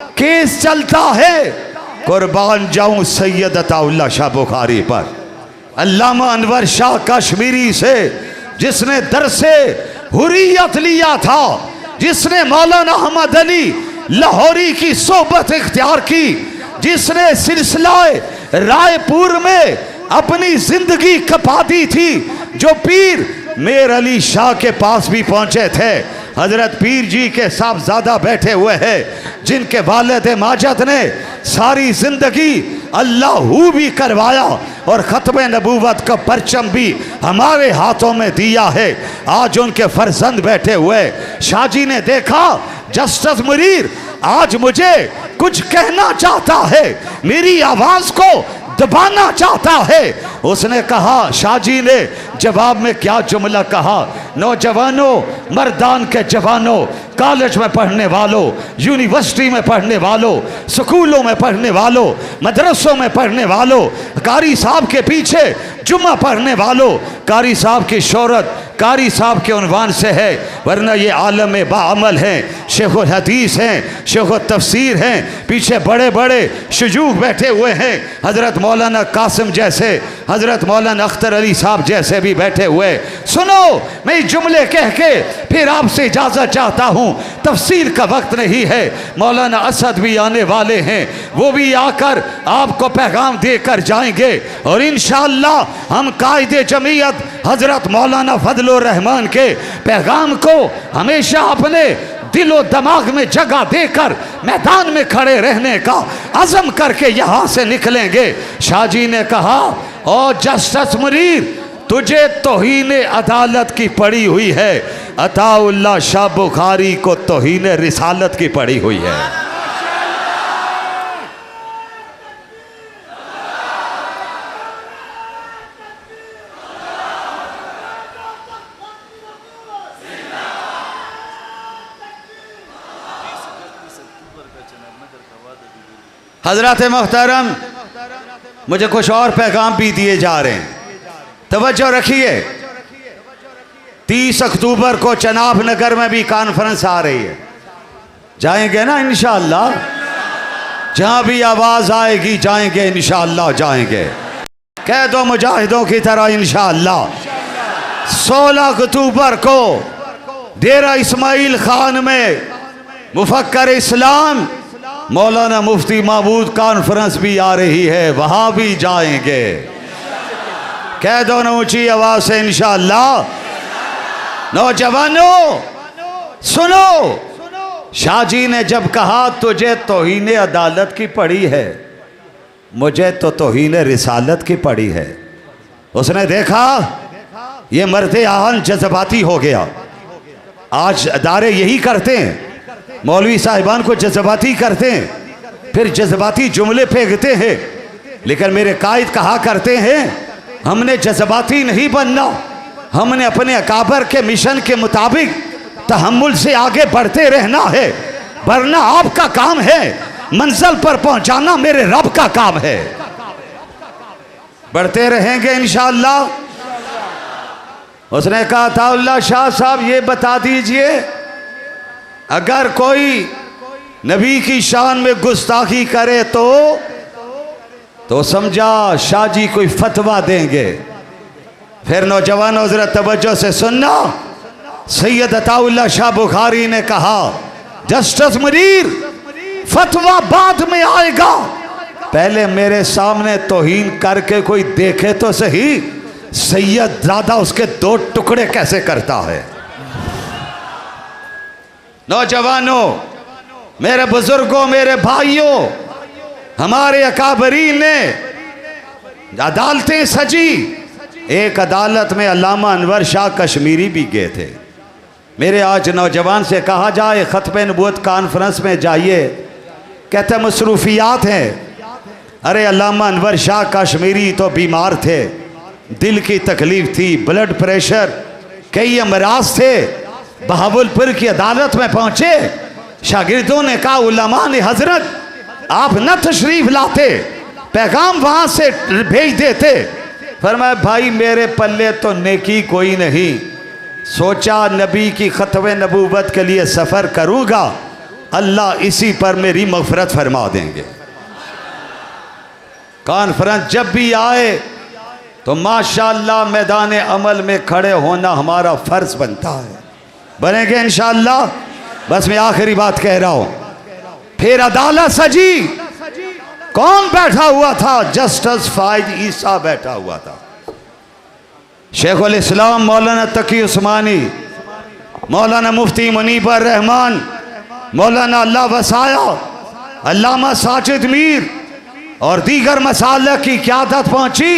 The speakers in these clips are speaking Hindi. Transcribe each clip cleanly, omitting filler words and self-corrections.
केस चलता है, कुर्बान जाऊं सैयद अताउल्लाह शाह बुखारी पर, अल्लामा अनवर शाह कश्मीरी से जिसने दरसे हुर्रियत लिया था, जिसने मौलाना अहमद अली लाहौरी की सोबत इख्तियार की, जिसने सिलसिलाए रायपुर में अपनी जिंदगी खपा दी थी, जो पीर मेर अली शाह के पास भी पहुंचे थे, हजरत पीर जी के साहबजादा बैठे हुए हैं, जिनके वालिद माजद ने सारी जिंदगी अल्लाहू भी करवाया और ख़त्म नबूवत का परचम भी हमारे हाथों में दिया है। आज उनके फर्जंद बैठे हुए, शाहजी ने देखा जस्टिस मुनीर आज मुझे कुछ कहना चाहता है, मेरी आवाज़ को दबाना चाहता है। उसने कहा, शाहजी ने जवाब में क्या जुमला कहा, नौजवानों, मर्दान के जवानों, कॉलेज में पढ़ने वालों, यूनिवर्सिटी में पढ़ने वालों, स्कूलों में पढ़ने वालों, मदरसों में पढ़ने वालों, कारी साहब के पीछे जुम्मा पढ़ने वालों, कारी साहब की शोहरत कारी साहब के उन्वान से है, वरना ये आलम बाअमल हैं, शेखुल हदीस हैं, शेखुल तफसीर हैं, पीछे बड़े बड़े शुजूक बैठे हुए हैं, हज़रत मौलाना कासिम जैसे, हज़रत मौलाना अख्तर अली साहब जैसे भी बैठे हुए। सुनो, मैं जुमले कह के फिर आपसे इजाज़त चाहता हूँ, तफसीर का वक्त नहीं है, मौलाना असद भी आने वाले हैं, वो भी आकर आपको पैगाम देकर जाएंगे और इंशाअल्लाह हम कायदे जमीयत हज़रत मौलाना फजलुर रहमान के पैगाम को हमेशा अपने दिलो दिमाग में जगह देकर मैदान में खड़े रहने का अज़म करके यहाँ से निकलेंगे। शाहजी ने कहा, और जस्टिस मुनीर तुझे तौहीन अदालत की पड़ी हुई है, अताउल्लाह शाह बुखारी को तौहीन रिसालत की पड़ी हुई है। हजरत मोहतरम, मुझे कुछ और पैगाम भी दिए जा रहे हैं, तवज्जो रखिए। 30 अक्टूबर को चनाब नगर में भी कॉन्फ्रेंस आ रही है, जाएंगे ना इंशाअल्लाह, जहां भी आवाज आएगी जाएंगे इंशाअल्लाह, जाएंगे। कह दो मुजाहिदों की तरह इंशाअल्लाह। 16 अक्टूबर को डेरा इस्माइल खान में मुफक्कर इस्लाम मौलाना मुफ्ती महमूद कॉन्फ्रेंस भी आ रही है, वहां भी जाएंगे। कह दो ना ऊंची आवाज से इंशाअल्लाह। नौजवानों सुनो, शाहजी ने जब कहा तुझे तौहीन अदालत की पड़ी है, मुझे तो तौहीन रिसालत की पड़ी है, उसने देखा ये मर्दे आन जज्बाती हो गया। आज अदारे यही करते हैं, मौलवी साहिबान को जज्बाती करते हैं, फिर जज्बाती जुमले फेंकते हैं, लेकिन मेरे कायद कहा करते हैं हमने जज्बाती नहीं बनना, हमने अपने अकाबर के मिशन के मुताबिक तहम्मुल से आगे बढ़ते रहना है, वरना आपका काम है, मंजिल पर पहुंचाना मेरे रब का काम है। बढ़ते रहेंगे इंशाअल्लाह। उसने कहा, अताउल्लाह शाह साहब ये बता दीजिए, अगर कोई नबी की शान में गुस्ताखी करे तो समझा शाहजी कोई फतवा देंगे। फिर नौजवानों जरा तवज्जो से सुनना, सैयद अताउल्लाह शाह बुखारी ने कहा, जस्टिस मुनीर फतवा बाद में आएगा, पहले मेरे सामने तौहीन करके कोई देखे तो सही, सैयद दादा उसके 2 टुकड़े कैसे करता है। नौजवानों, मेरे बुजुर्गों, मेरे भाइयों, हमारे अकाबरीन ने अदालतें सजी, एक अदालत में अल्लामा अनवर शाह कश्मीरी भी गए थे। मेरे आज नौजवान से कहा जाए ख़त्म नबूवत कॉन्फ्रेंस में जाइए, कहते मसरूफियात हैं। अरे अल्लामा अनवर शाह कश्मीरी तो बीमार थे, दिल की तकलीफ थी, ब्लड प्रेशर, कई अमराज थे, बहावलपुर की अदालत में पहुंचे, शागिर्दों ने कहा उलमा ने हजरत आप न तशरीफ लाते, पैगाम वहां से भेज देते। फरमाया भाई मेरे पल्ले तो नेकी कोई नहीं, सोचा नबी की ख़त्म नबूवत के लिए सफ़र करूँगा अल्लाह इसी पर मेरी मग़फ़िरत फरमा देंगे। कॉन्फ्रेंस जब भी आए तो माशाअल्लाह मैदान अमल में खड़े होना हमारा फ़र्ज़ बनता है। बनेंगे इंशाअल्लाह। बस मैं आखिरी बात कह रहा हूँ। फिर अदालत सजी, कौन बैठा हुआ था? जस्टिस फ़ाइज़ ईसा बैठा हुआ था। शेखुल इस्लाम मौलाना तकी उस्मानी, मौलाना मुफ्ती मुनीबर रहमान, मौलाना अल्लाह वसाया, अल्लामा साजिद मीर और दीगर मसाला की क़यादत पहुंची।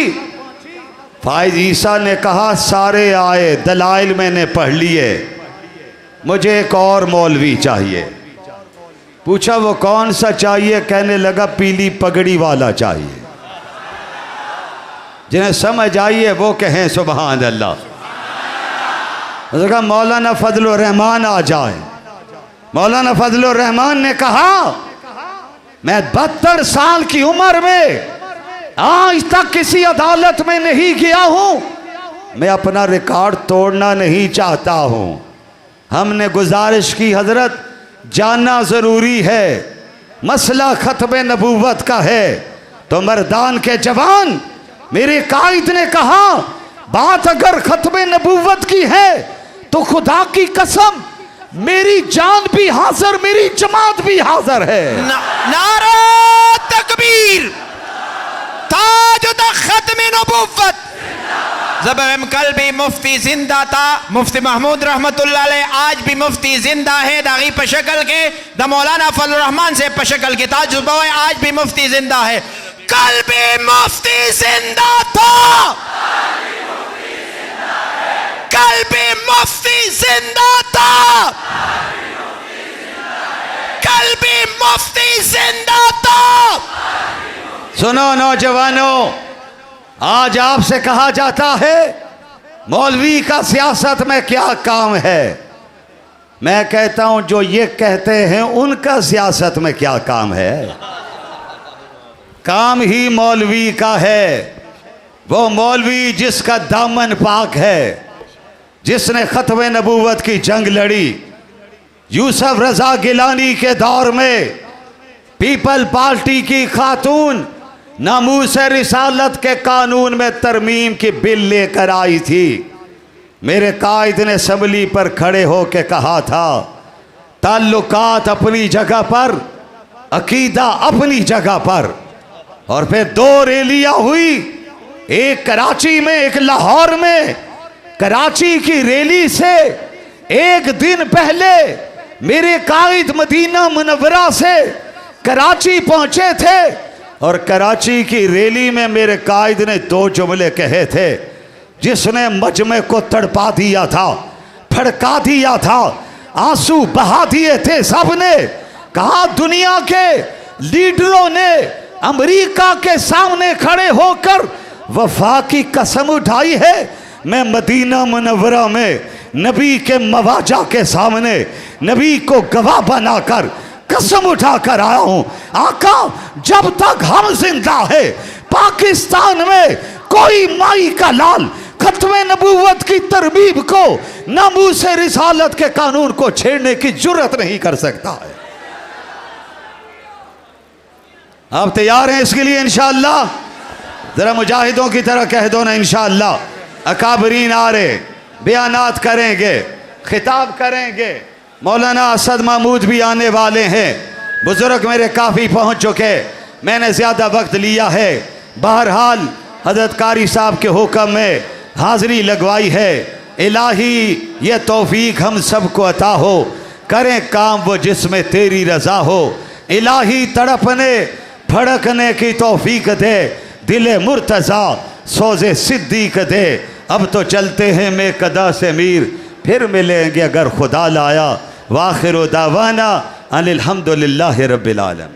फ़ाइज़ ईसा ने कहा सारे आए, दलाइल मैंने पढ़ लिए, मुझे एक और मौलवी चाहिए। पूछा वो कौन सा चाहिए? कहने लगा पीली पगड़ी वाला चाहिए। जिन्हें समझ आइए वो कहें सुबहान अल्लाह। उसने कहा मौलाना फजलुर रहमान आ जाए। मौलाना फजलुर रहमान ने कहा मैं 72 साल की उम्र में आज तक किसी अदालत में नहीं गया हूं, मैं अपना रिकॉर्ड तोड़ना नहीं चाहता हूं। हमने गुजारिश की हजरत जानना ज़रूरी है, मसला ख़त्म नबूवत का है। तो मर्दान के जवान, मेरे कायद ने कहा बात अगर ख़त्म नबूवत की है तो खुदा की कसम मेरी जान भी हाजिर, मेरी जमात भी हाजिर है। नारा तकबीर, ताज ख़त्म नबूवत। जब कल भी मुफ्ती जिंदा था, मुफ्ती महमूद रहमतुल्लाह अलैह, आज भी मुफ्ती जिंदा है। दागी पशकल के द मौलाना फजलुर रहमान से पशकल के ताजुबा है, आज भी मुफ्ती जिंदा है। कल भी मुफ्ती जिंदा था, कल भी मुफ्ती जिंदा था, कल भी मुफ्ती जिंदा था। सुनो नौजवानों, आज आपसे कहा जाता है मौलवी का सियासत में क्या काम है। मैं कहता हूं जो ये कहते हैं उनका सियासत में क्या काम है। काम ही मौलवी का है। वो मौलवी जिसका दामन पाक है, जिसने ख़त्म नबूवत की जंग लड़ी। यूसुफ रज़ा गिलानी के दौर में पीपल पार्टी की खातून नामूस रिसालत के कानून में तरमीम की बिल लेकर आई थी। मेरे कायद ने असम्बली पर खड़े होकर कहा था ताल्लुकात अपनी जगह पर, अकीदा अपनी जगह पर। और फिर 2 रैलियां हुई, एक कराची में, एक लाहौर में। कराची की रैली से एक दिन पहले मेरे कायद मदीना मुनव्वरा से कराची पहुंचे थे और कराची की रैली में मेरे कायद ने 2 जुमले कहे थे जिसने मजमे को तड़पा दिया था, फड़का दिया था, आंसू बहा दिए थे सबने। कहा दुनिया के लीडरों ने अमेरिका के सामने खड़े होकर वफा की कसम उठाई है। मैं मदीना मुनव्वरा में नबी के मवाजा के सामने नबी को गवाह बनाकर कसम उठा कर आया हूं। आका जब तक हम जिंदा है पाकिस्तान में कोई माई का लाल खत्म नबूवत की तरमीम को, नामूस रिसालत के कानून को छेड़ने की जुर्रत नहीं कर सकता है। आप तैयार हैं इसके लिए इंशाअल्लाह? जरा मुजाहिदों की तरह कह दो ना इंशाअल्लाह। अकाबरीन आ रहे, बयानात करेंगे, खिताब करेंगे। मौलाना असद महमूद भी आने वाले हैं। बुजुर्ग मेरे काफ़ी पहुंच चुके, मैंने ज़्यादा वक्त लिया है। बहरहाल हज़रत कारी साहब के हुक्म में हाज़री लगवाई है। इलाही ये तौफीक हम सबको अता हो, करें काम वो जिसमें तेरी रज़ा हो। इलाही तड़पने फड़कने की तौफीक दे, दिले मुर्तज़ा सोज़े सिद्दीक दे। अब तो चलते हैं मैं कदा से मीर, फिर मिलेंगे अगर खुदा लाया। वाखिर दावाना अनिल हम्दुलिल्लाहि रब्बिल आलमीन।